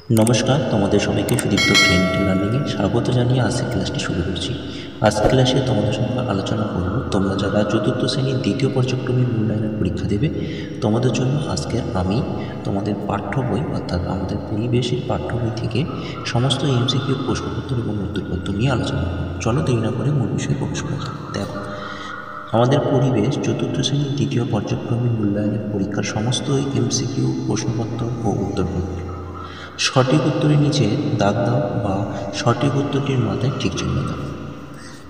নমস্কার, তোমাদের সবাইকে সুদীপ্ত ফ্রেন্ড লার্নিংয়ে স্বাগত জানিয়ে আজকের ক্লাসটি শুরু করছি। আজকের ক্লাসে তোমাদের সঙ্গে আলোচনা করব তোমরা যারা চতুর্থ শ্রেণীর দ্বিতীয় পর্যায়ক্রমিক মূল্যায়নের পরীক্ষা দেবে তোমাদের জন্য আজকে আমি তোমাদের পাঠ্য বই অর্থাৎ আমাদের পরিবেশের পাঠ্য বই থেকে সমস্ত এমসিকিউ প্রশ্নপত্র এবং উত্তরপত্র নিয়ে আলোচনা করব। চলো দেরি না করে মূল বিষয়ে প্রবেশ করা যাক। দেখো, আমাদের পরিবেশ চতুর্থ শ্রেণীর দ্বিতীয় পর্যায়ক্রমিক মূল্যায়নের পরীক্ষার সমস্ত এমসিকিউ প্রশ্নপত্র ও উত্তরপত্র সঠিক উত্তরের নিচে দাগ দাও বা সঠিক উত্তরটির মাথায় ঠিক চিহ্ন দাও।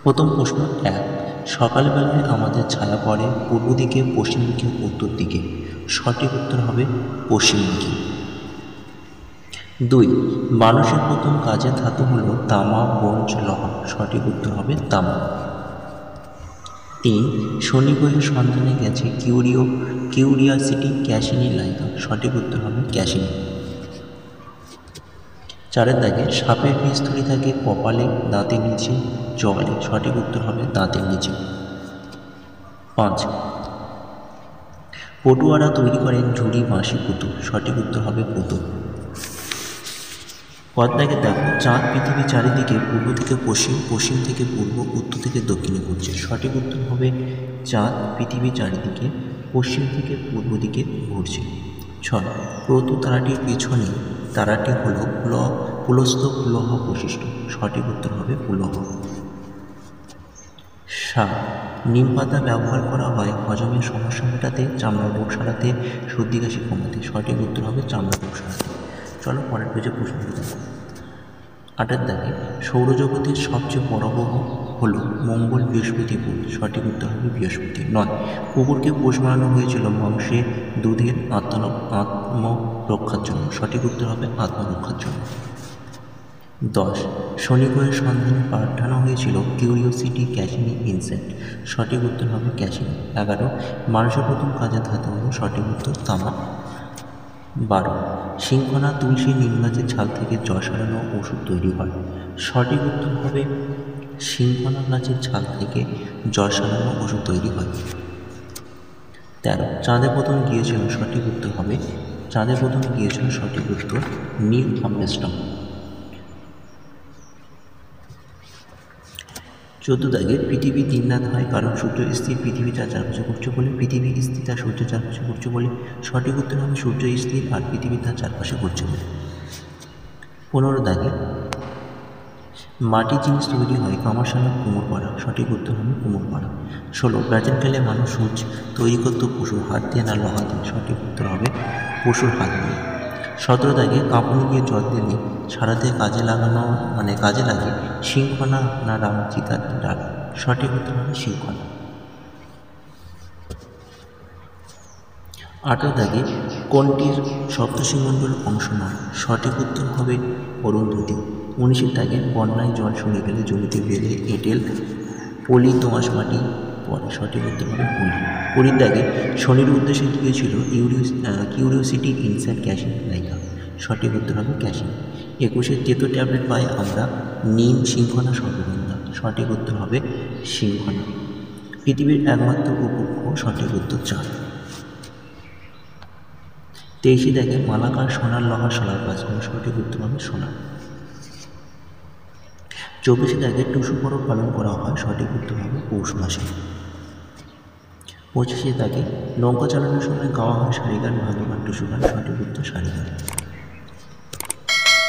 প্রথম প্রশ্ন 1, সকালবেলায় আমাদের ছায়া পড়ে পূর্ব দিকে, পশ্চিম দিকে, উত্তর দিকে। সঠিক উত্তর হবে পশ্চিম দিকে। 2, মানুষের প্রথম কাজের ধাতু হল তামা, ব্রোঞ্জ, লোহা। সঠিক উত্তর হবে তামা। 3, শনি গ্রহের সন্ধানে গেছে কিউরিয়াসিটি, ক্যাসিনি, লাইকা। সঠিক উত্তর হবে ক্যাসিনি। 4 দাগে সাপের বীজতলী থাকে কপালে, দাঁতের নিচে, জলে। সঠিক উত্তর হবে দাঁতের নিচে। 5, পটুয়ারা তৈরি করেন ঝুড়ি, বাঁশি, পুতুল। সঠিক উত্তর হবে পুতুল। 5 দাগে দেখো, চাঁদ পৃথিবীর চারিদিকে পূর্ব থেকে পশ্চিম, পশ্চিম থেকে পূর্ব, উত্তর থেকে দক্ষিণে ঘুরছে। সঠিক উত্তর হবে চাঁদ পৃথিবীর চারিদিকে পশ্চিম থেকে পূর্ব দিকে ঘুরছে। 6, প্রতু তারাটির পিছনে তারাটি হল পুলস্ত, পুলহ, বশিষ্ঠ। সঠিক উত্তর হবে পুলহ। 7, নিম পাতা ব্যবহার করা হয় হজমের সমস্যা মেটাতে, চামড়ার রোগ সারাতে, সর্দি কাশি কমাতে। সঠিক উত্তর হবে চামড়ার রোগ সারাতে। চলো পরের পেজে প্রশ্নটি দেখো। 8 দাগে সৌরজগতের সবচেয়ে বড় গ্রহ হল মঙ্গল, বৃহস্পতি, বুধ। সঠিক উত্তর হবে বৃহস্পতি। 9, কুকুরকে পোষ মানানো হয়েছিল মাংসে, দুধের, আত্মরক্ষার জন্য। সঠিক উত্তর হবে আত্মরক্ষার জন্য। 10, শনি গ্রহের সন্ধানে পাঠানো হয়েছিল কিউরিওসিটি, ক্যাসিনি, ইনসেক্ট। সঠিক উত্তর হবে ক্যাসিনি। 11, মানুষের প্রথম কাজের ধাতু হল। সঠিক উত্তর তামা। 12, সিংখনা, তুলসী, নিম গাছের ছাল থেকে জ্বর সারানো ওষুধ তৈরি হয়। সঠিক উত্তর হবে সিংখনা গাছের ছাল থেকে জ্বর সারানো ওষুধ তৈরি হয়। 13, চাঁদে প্রথম গিয়েছিল। সঠিক উত্তর হবে চাঁদে প্রথম গিয়েছিল। সঠিক উত্তর নীল আর্মস্ট্রং। 14 দাগে পৃথিবী দিনরাত হয় কারণ সূর্য স্থির পৃথিবী তার চারপাশে ঘুরছে বলে, পৃথিবী স্থির তার সূর্যের চারপাশে ঘুরছে বলে। সঠিক উত্তর হবে সূর্য স্থির আর পৃথিবী তার চারপাশে ঘুরছে বলে। 15 দাগে মাটির জিনিস তৈরি হয় কামারশালা, কুমোর পাড়া। সঠিক উত্তর হবে কুমোর পাড়া। 16, প্রাচীনকালে মানুষ সূচ তৈরি করত পশুর হাত দিয়ে না লোহা দিয়ে। সঠিক উত্তর হবে পশুর হাত দিয়ে। 17 দাগে কাঁপুনি দিয়ে জল দিলে সারাতে কাজে লাগে সিংখনা না রাম চিতার ডাল। সঠিক উত্তর হবে সিংখনা। 18 দাগে কোনটির সপ্তর্ষিমণ্ডল অংশ নয়। সঠিক উত্তর হবে অরুন্ধতী। 19 দাগে বন্যায় জল সরে গেলে জমিতে বেড়ে এঁটেল, পলি, দোআঁশ মাটি পড়ে। সঠিক উত্তর হবে পলি। 20 দাগে শনির উদ্দেশ্যে গিয়েছিল কিউরিওসিটি, ইনসেক্ট, ক্যাসিনি, লাইকা। সঠিক উত্তর হবে ক্যাসিনি। 21 তেতো ট্যাবলেট পাই আমরা নিম, সিংখনা, সর্পগন্ধা। সঠিক উত্তর হবে সিংখনা। পৃথিবীর একমাত্র উপগ্রহ। সঠিক উত্তর চাঁদ। 23 দাগে মালাকার, সোনার, লোহার শলার কাজ করে। সঠিক উত্তর হবে সোনা। 24 দাগে টুসু পরব পালন করা হয়। সঠিক উত্তর হবে পৌষ মাসে। 25 দাগে নৌকা চালানোর সময় গাওয়া হয় সারি গান, ভাদু গান, টুসু গান। সঠিক উত্তর সারি গান।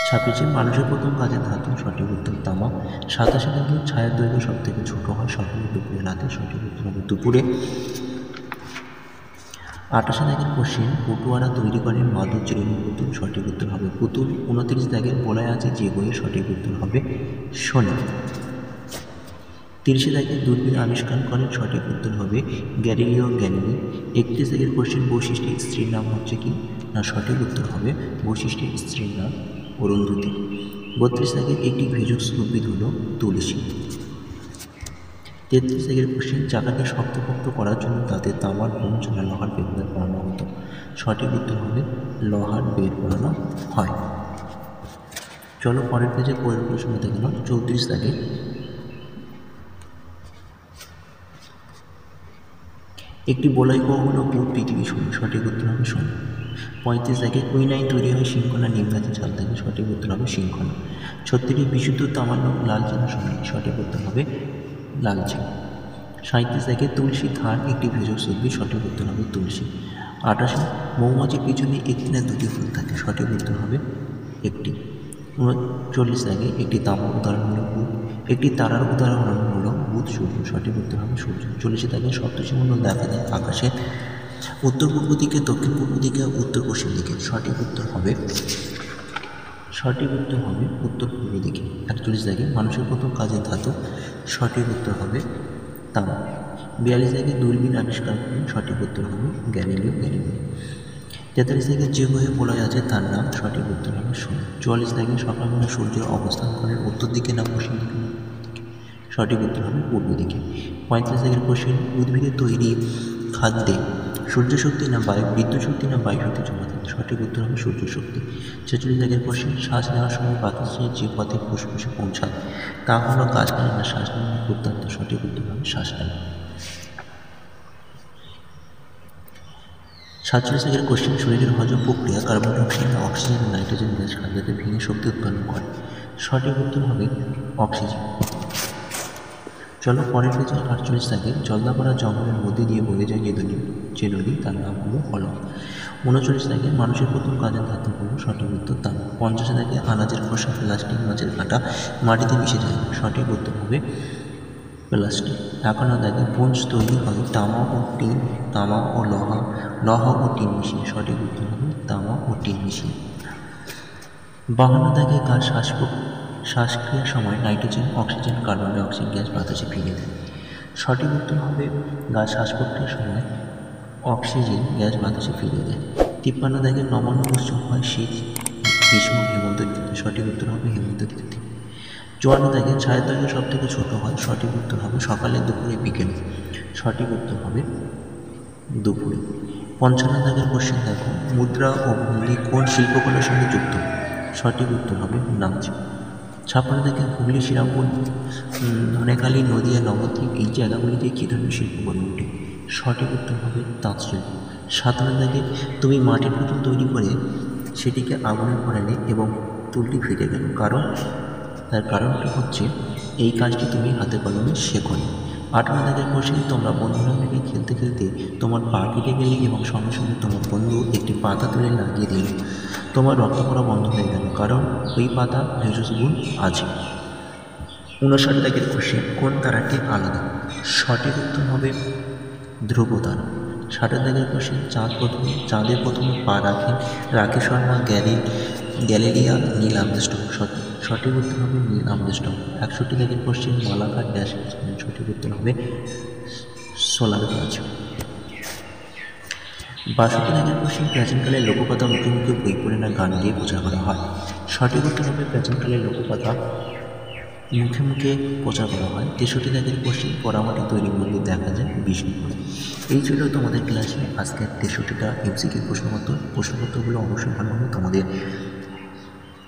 26 মানুষের প্রথম কাজের ধাতু। সঠিক উত্তর তামা। 27 দাগে ছায়ার দৈর্ঘ্য সব থেকে ছোট হয় সকালে, দুপুরে, রাতে। সঠিক উত্তর হবে দুপুরে। 28 দাগের কোশ্চেন, পটুয়ারা তৈরি করেন মাদুর, চিরুনি, পুতুল। সঠিক উত্তর হবে পুতুল। 29 দাগের বলায় আছে যে বইয়ে। সঠিক উত্তর হবে শনি। 30 দাগের দূরবীন আবিষ্কার করেন। সঠিক উত্তর হবে গ্যালিলিও গ্যালিলি। 31 দাগের কোশ্চেন, বৈশিষ্ট্যের স্ত্রীর নাম হচ্ছে কি না। সঠিক উত্তর হবে বৈশিষ্ট্যের স্ত্রীর নাম অরুন্ধতী। 32 দাগের একটি ভেষজ উদ্ভিদ হল তুলসী। 33 দাগের কোশ্চেন, চাকাকে শক্তপোক্ত করার জন্য তাতে তামার, ব্রোঞ্জ না লোহার বের করানো হতো। সঠিক উত্তর হবে লোহার বের করানো হয়। চলো পরের পেজে পরের প্রশ্ন দেখে নাও। 34 দাগে একটি বলয় গ্রহ হল বুধ, পৃথিবী, শনি। সঠিক উত্তর হবে শনি। 35 দাগে কুইনাইন তৈরি হয় শৃঙ্খলা নিম গাছের ছাল থেকে, সঠিক উত্তর হবে শৃঙ্খলা। 36 বিশুদ্ধ তামার রং লালচে না সোনালি, সঠিক উত্তর হবে লালচে। 37 দাগে তুলসী ধান একটি ভেষজ উদ্ভিদ, সঠিক উত্তর হবে তুলসী। 28 মৌমাছির পিছনে একটি না দুটি ফুল থাকে, সঠিক উত্তর হবে একটি। 39 দাগে একটি তামার উদাহরণ হলো বুধ, একটি তারার উদাহরণ হলো বুধ সূর্য, সঠিক উত্তর হবে সূর্য। 40 দাগে সপ্তর্ষিমণ্ডল দেখা যায় আকাশে উত্তর পূর্ব দিকে, দক্ষিণ পূর্ব দিকে, উত্তর পশ্চিম দিকে, সঠিক উত্তর হবে উত্তর পূর্ব দিকে। 41 দাগে মানুষের প্রথম কাজের ধাতু, সঠিক উত্তর হবে তামা। 42 দাগে দূরবীন আবিষ্কার করেন, সঠিক উত্তর হবে গ্যালিলিও গ্যালিলি। 43 দাগে যে গ্রহে বলা আছে তার নাম, সঠিক উত্তর হবে শনি। 44 দাগে সকালবেলা সূর্যের অবস্থান করেন উত্তর দিকে না পশ্চিম দিকে, সঠিক উত্তর হবে পূর্ব দিকে। 35 দাগের কোশ্চেন, উদ্ভিদের তৈরি খাদ্যে সূর্য শক্তি না বায়ু, বিদ্যুৎ শক্তি না বায়ু শক্তি জমা থাকে, সঠিক উত্তর হবে সূর্য শক্তি। 46 দাগের কোশ্চেন, শ্বাস নেওয়ার সময় বাতাসে যে পথে ফুসফুসে পৌঁছায় তা হলো গাছপালা না শ্বাস নেওয়ার অত্যন্ত, সঠিক উত্তর হবে শ্বাস নেওয়া। 47 দাগের কোশ্চেন, শরীরের হজম প্রক্রিয়া কার্বন ডাই অক্সাইড না অক্সিজেন নাইট্রোজেন গ্যাস খাদ্যকে ভেঙে শক্তি উৎপন্ন করে, সঠিক উত্তর হবে অক্সিজেন। চলো পরের পেজে 48 দাগে জলদাপাড়া জঙ্গলের মধ্যে দিয়ে বয়ে যায় যে নদী তার নাম হলো হলং। 39 দাগে মানুষের প্রথম কাজের ধাতু হলো, সঠিক উত্তর তামা। 50 দাগে আনাজের খোসা প্লাস্টিক মাছের কাঁটা মাটিতে মিশে যায়, সঠিক উত্তর হবে প্লাস্টিক। 51 দাগে ব্রোঞ্জ তৈরি হয় তামা ও লোহা ও টিন মিশিয়ে, সঠিক উত্তর হবে তামা ও টিন মিশিয়ে। 52 দাগে গাছ শ্বাসক্রিয়ার সময় nitrogen oxygen carbon die oxide gas বাতাসে ফিরিয়ে দেয়, সঠিক উত্তর হবে গাছ শ্বাস প্রক্রিয়ার সময় অক্সিজেন গ্যাস বাতাসে ফিরিয়ে দেয়। 53 দাগে নবান্ন মৌসুম হয় শীত গ্রীষ্ম হেমন্ত ঋতুতে, সঠিক উত্তর হবে হেমন্ত ঋতুতে। 54 দাগে ছায়ের দৈর্ঘ্য সব থেকে ছোট হয়, সঠিক উত্তর হবে সকালে দুপুরে বিকেলে, সঠিক উত্তর হবে দুপুরে। 55 দাগের কোশ্চেন দেখো, মুদ্রা ও ভঙ্গি কোন শিল্পকলার সঙ্গে যুক্ত, সঠিক উত্তর হবে নাচ। 56 দাগে হুগলি, শ্রীরামপুর, ধনেখালি, নদিয়া, নবদ্বীপ এই জায়গাগুলিতে কী ধরনের শিল্প গড়ে ওঠে, সঠিক উত্তর হবে তাঁত শিল্প। 57 দাগে তুমি মাটির পুতুল তৈরি করে সেটিকে আগুনে পোড়ালে এবং পুতুলটি ফিরে গেল, তার কারণটি হচ্ছে এই কাজটি তুমি হাতে কলমে শেখোনি। 58 দাগের কোশ্চেন, তোমরা বন্ধুরা মিলে খেলতে খেলতে তোমার পা কেটে গেলে এবং সঙ্গে সঙ্গে তোমার বন্ধু একটি পাতা তুলে লাগিয়ে দিল, তোমার রক্ত পড়া বন্ধ হয়ে গেল, কারণ ওই পাতা ভেষজ গুণ আছে। 59 দাগের কোশ্চেন, কোন তারাটি আলাদা, সঠিক উত্তর হবে ধ্রুব তারা। 60 দাগের কোশ্চেন, চাঁদে প্রথমে পা রাখেন রাকেশ শর্মা, গ্যালিলিয়া, নীল আর্মস্ট্রং, সঠিক উত্তর হবে নীল আর্মস্ট্রং। 61 দাগের কোশ্চেন, মালাকার ড্যাশ, সঠিক উত্তর হবে সোলার গাছ। 62 দাগের কোশ্চেন, প্রাচীনকালে লোককথা মুখে মুখে বই পড়ে না গান দিয়ে প্রচার করা হয়, সঠিক উত্তর হবে প্রাচীনকালে লোককথা মুখে মুখে প্রচার করা হয়। 63 দাগের কোশ্চেন, পোড়ামাটি তৈরি মন্দির দেখা যায় বিষ্ণুপুরে। এই ছিল তোমাদের ক্লাসে আজকের 63টা এমসিকিউ প্রশ্নপত্রগুলো অবশ্যই ভালোভাবে তোমাদের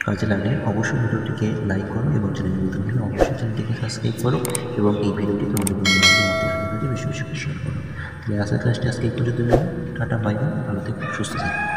কাজে লাগলে অবশ্যই ভিডিওটিকে লাইক করো এবং চ্যানেলে নতুন হলে অবশ্যই চ্যানেলটিকে সাবস্ক্রাইব করো এবং এই ভিডিওটি তোমাদের বন্ধুবান্ধব বেশি বেশি শেয়ার করো। তাহলে আজকের ক্লাসটি আজকে এই পর্যন্ত। টাটা, বাই বাই, ভালো থেকো, সুস্থ থাকো।